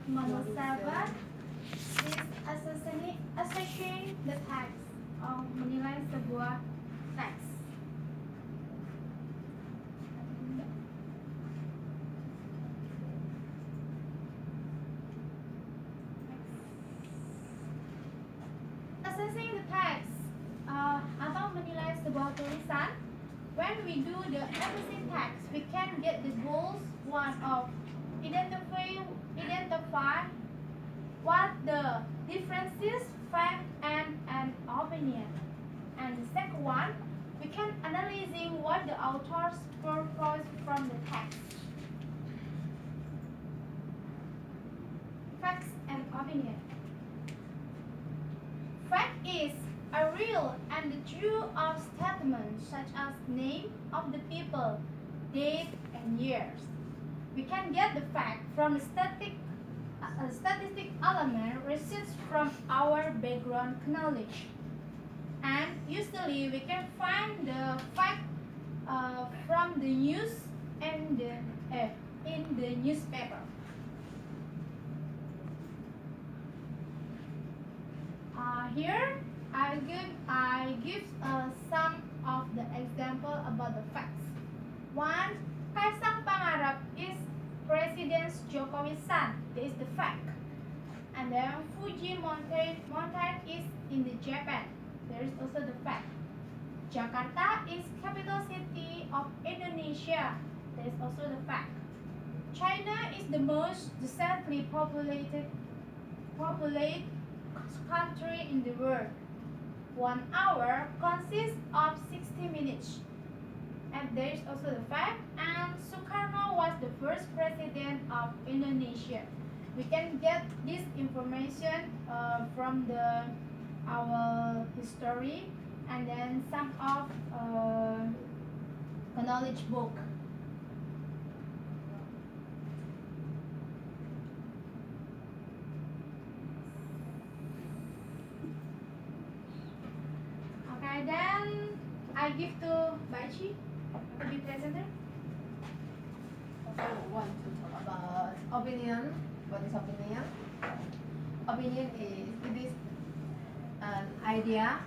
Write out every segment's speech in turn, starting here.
Model 7 is assessing the text menilai sebuah teks. Assessing the text atau menilai sebuah tulisan. When we do the assessing text, we can get the goals. One of identify what the differences, fact, and an opinion. And the second one, we can analyzing what the author's purpose from the text. Facts and opinion. Fact is a real and the true of statements such as name of the people, date, and years. We can get the fact from the statistic element received from our background knowledge. And usually we can find the fact from the news and in the newspaper. Here I give some of the example about the facts. One, Kaisang Pangarap is President Jokowi's son. This is the fact. And then Fuji mountain is in the Japan. There is also the fact. Jakarta is capital city of Indonesia. There is also the fact. China is the most densely populated country in the world. 1 hour consists of 60 minutes. And there is also the fact. And Sukarno was the first president of Indonesia. We can get this information from our history and then some of a knowledge book. Okay, then I give to Baichi to be presenter. Also want to talk about opinion. What is opinion? Opinion is it is an idea,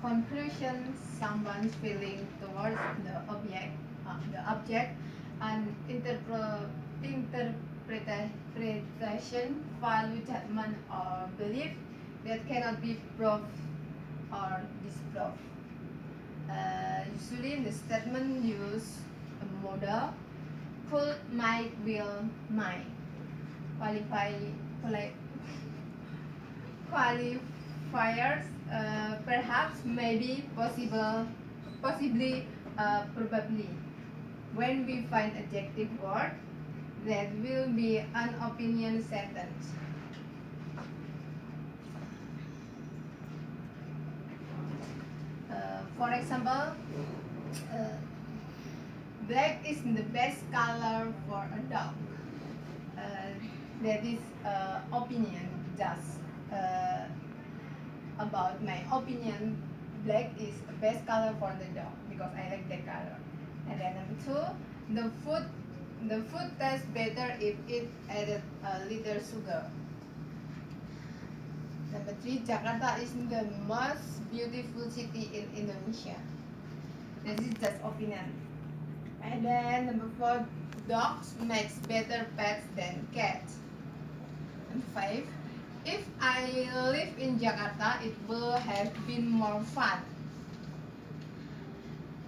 conclusion, someone's feeling towards the object, and interpretation, value, judgment, or belief that cannot be proved or disproved. Usually, the statement use a model could, might, will, might. Qualifiers perhaps, maybe, possible, possibly, probably. When we find adjective word, that will be an opinion sentence. For example, black is the best color for a dog. That is opinion. Just about my opinion, black is the best color for the dog because I like that color. And then number two, the food tastes better if it added a little sugar. Number three, Jakarta is the most beautiful city in Indonesia. This is just opinion. And then number four, dogs makes better pets than cats. And five, if I live in Jakarta, it will have been more fun.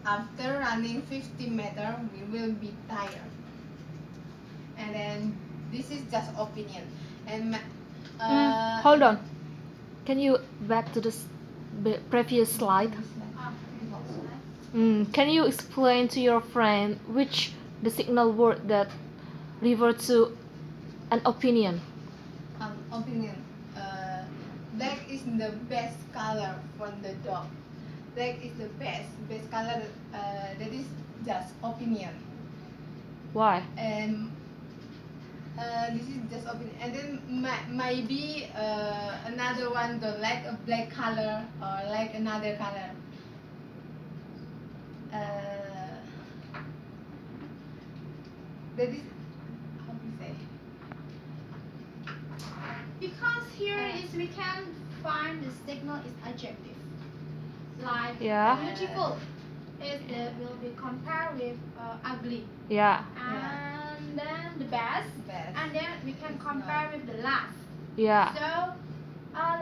After running 50 meters, we will be tired. And then this is just opinion. And Hold on. Can you back to the previous slide? Can you explain to your friend which the signal word that refer to an opinion? Opinion. Black is the best color for the dog. Black is the best color. That is just opinion. Why? And this is just opinion. And then maybe another one don't like a black color or like another color. That is how to say. is we can find the signal is adjective. Like Yeah. beautiful is will be compared with ugly. Yeah. And then the best. Best. And then we can It's compare not. with the last. Yeah. So,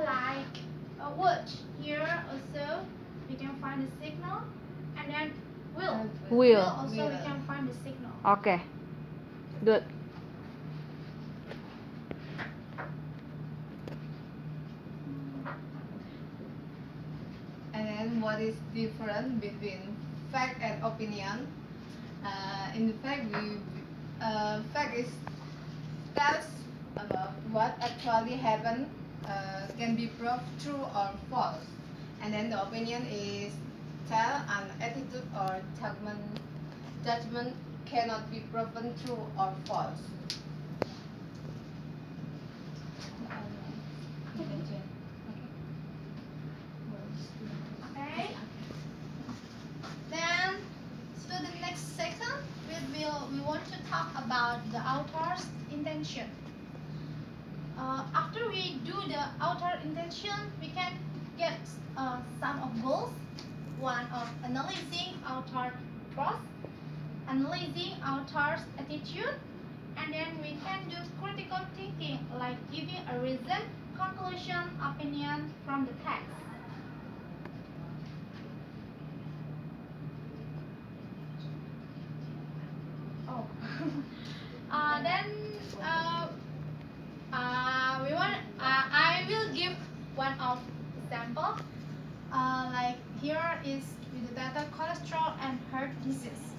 like a word here also we can find the signal, and then will. Will. Also we Will. can find the signal. Okay. Good. And then what is different between fact and opinion? In fact, fact is tells about what actually happened, can be proved true or false, and then the opinion is tell an attitude or judgment cannot be proven true or false. Okay. Then to the next section, we want to talk about the author's intention. After we do the author intention, we can get some of goals. One of analyzing author prose, analyzing author's attitude, and then we can do critical thinking, like giving a reason, conclusion, opinion from the text. Oh, then I will give one of example. Like here is with the data cholesterol and heart disease.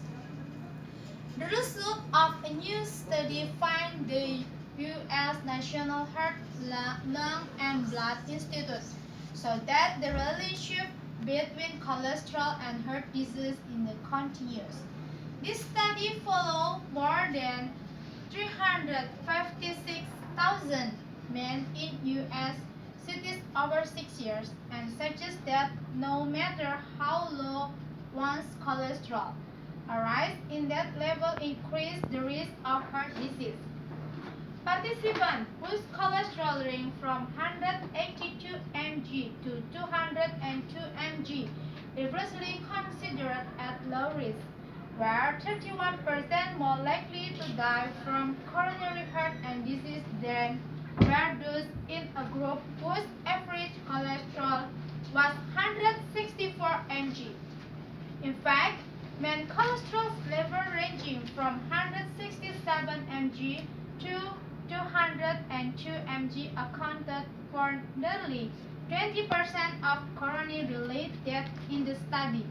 The result of a new study find the U.S. National Heart, Lung and Blood Institute so that the relationship between cholesterol and heart disease in the continues. This study followed more than 356,000 men in U.S. cities over 6 years and suggests that no matter how low one's cholesterol, a rise in that level increases the risk of heart disease. Participants whose cholesterol ranged from 182 mg to 202 mg previously considered at low risk were 31% more likely to die from coronary heart and disease than were those in a group whose average cholesterol was 164 mg. In fact, men cholesterol level ranging from 167 mg to 202 mg accounted for nearly 20% of coronary-related deaths in the study.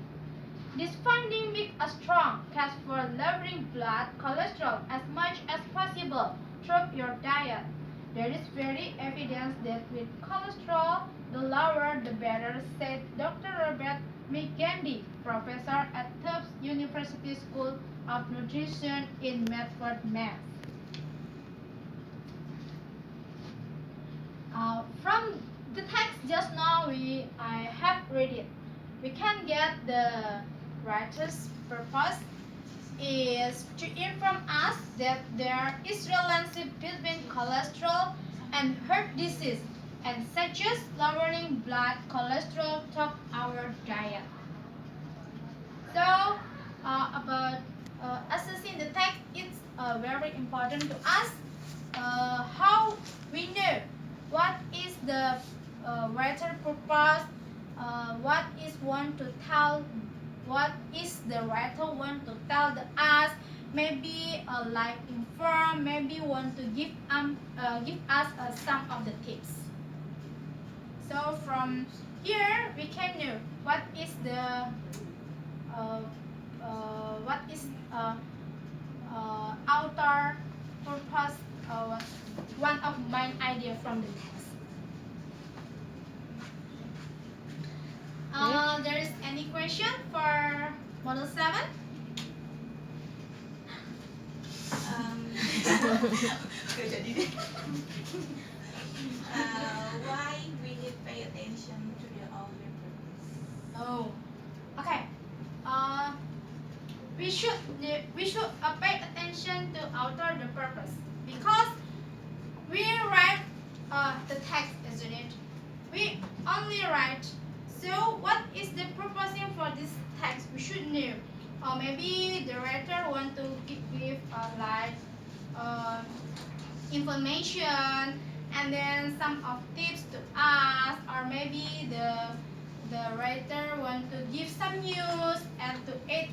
This finding makes a strong case for lowering blood cholesterol as much as possible through your diet. There is very evidence that with cholesterol, the lower the better, said Dr. Robert McGandy, professor at Tufts University School of Nutrition in Medford, Mass. From the text just now I have read it. We can get the writer's purpose is to inform us that there is relationship between cholesterol and heart disease and suggest lowering blood cholesterol through our diet. So about assessing the text, it's very important to us. How we know what is the writer purpose, what is want to tell, what is the writer want to tell us, maybe like inform, maybe want to give us some of the tips. So from here we can know what is the author purpose, one of my idea from the text. There is any question for model 7? Why we need pay attention to the author purpose? Oh, okay. We should pay attention to author the purpose because we write the text, isn't it? only right. So what is the proposing for this text? We should know. Or maybe the writer want to give information and then some of tips to us, or maybe the writer want to give some news and to add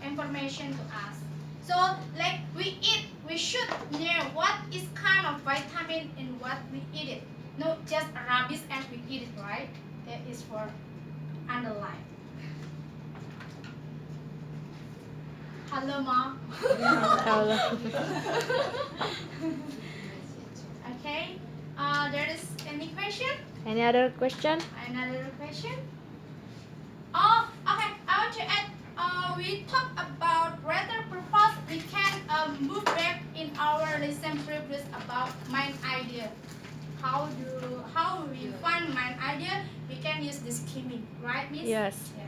information to us. So like we eat, we should know what is kind of vitamin in what we eat it. Not just rubbish and we eat it, right? That is for underline. Hello, mom. Okay. There is any question? Any other question? Another question? Oh, okay. I want to add. We talk about writer purpose. We can move back in our lesson previous about mind idea. How we find mind idea? We can use this scheming, right, Miss? Yes. Yes.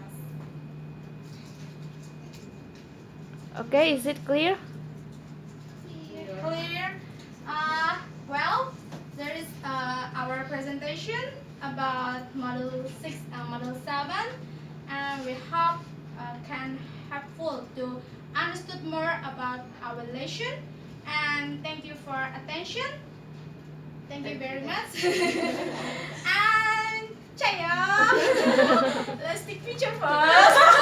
Okay, is it clear? Clear. Well, there is our presentation about model 6 and model 7, and we hope can helpful to understand more about our lesson. And thank you for attention. Thank you very much. And Chaya, let's take picture first.